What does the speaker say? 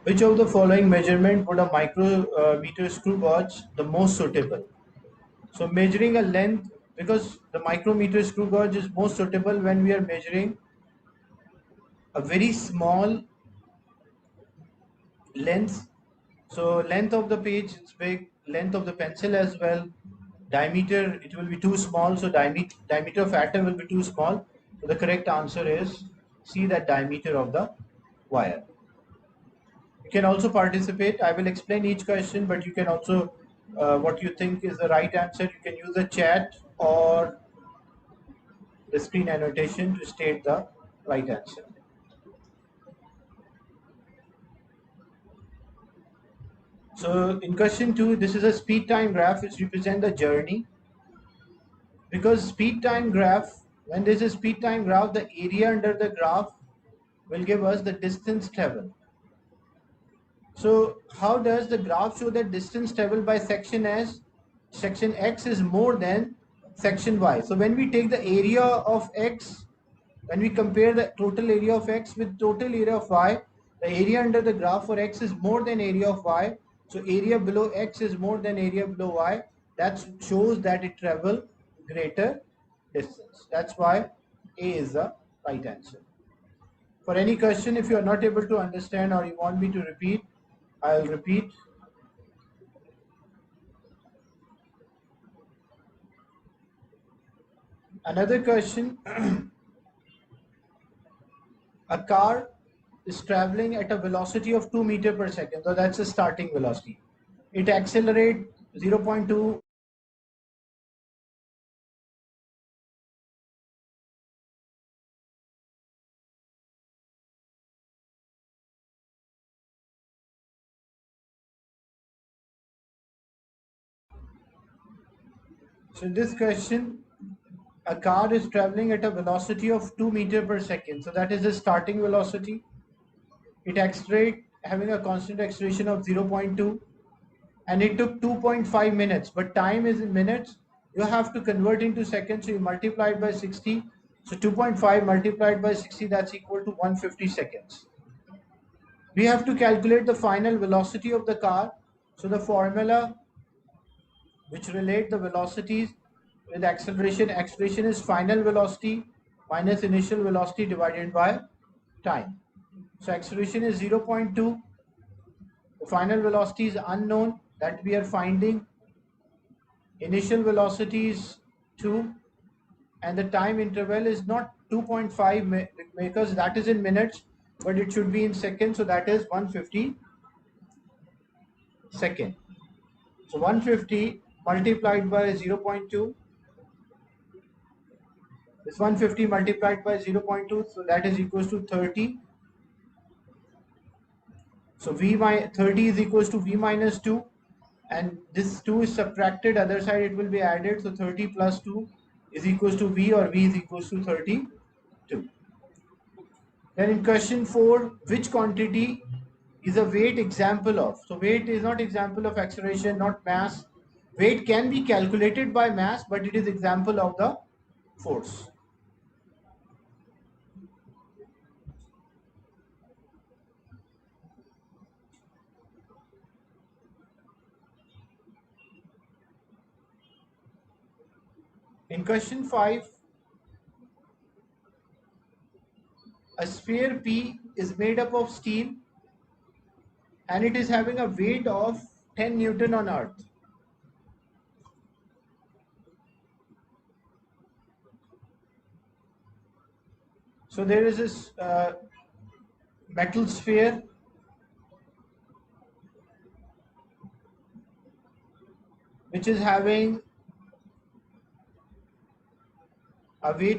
Which of the following measurement would a micrometer screw gauge the most suitable? So measuring a length, because the micrometer screw gauge is most suitable when we are measuring a very small length. So length of the page is big, length of the pencil as well. Diameter, it will be too small, so diameter of atom will be too small. So the correct answer is C, that diameter of the wire. You can also participate. I will explain each question, but you can also, what you think is the right answer, you can use the chat or the screen annotation to state the right answer. So in question 2, this is a speed time graph which represents the journey. Because speed time graph, when there is a speed time graph, the area under the graph will give us the distance traveled. So how does the graph show that distance traveled by section section X is more than section Y? So when we take the area of X, when we compare the total area of X with total area of Y, the area under the graph for X is more than area of Y. So area below X is more than area below Y. That shows that it travel greater distance. That's why A is the right answer. For any question, if you are not able to understand or you want me to repeat, I'll repeat. Another question. A car is traveling at a velocity of 2 meter per second. So that's the starting velocity. It accelerates 0.2. So in this question, a car is traveling at a velocity of 2 meter per second. So that is the starting velocity. It accelerates having a constant acceleration of 0.2, and it took 2.5 minutes, but time is in minutes. You have to convert into seconds, so you multiply it by 60. So 2.5 multiplied by 60, that's equal to 150 seconds. We have to calculate the final velocity of the car. So the formula which relate the velocities with acceleration is final velocity minus initial velocity divided by time. So acceleration is 0.2. The final velocity is unknown, that we are finding. Initial velocity is 2, and the time interval is not 2.5 because that is in minutes, but it should be in seconds, so that is 150 second. So 150 multiplied by 0.2 is 150 multiplied by 0.2, so that is equals to 30. So 30 is equals to V minus 2, and this 2 is subtracted, other side it will be added, so 30 plus 2 is equals to V, or V is equals to 32. Then in question 4, which quantity is a weight example of? So weight is not example of acceleration, not mass. Weight can be calculated by mass, but it is example of the force. In question 5, a sphere P is made up of steel and it is having a weight of 10 Newton on Earth. So there is this metal sphere which is having a weight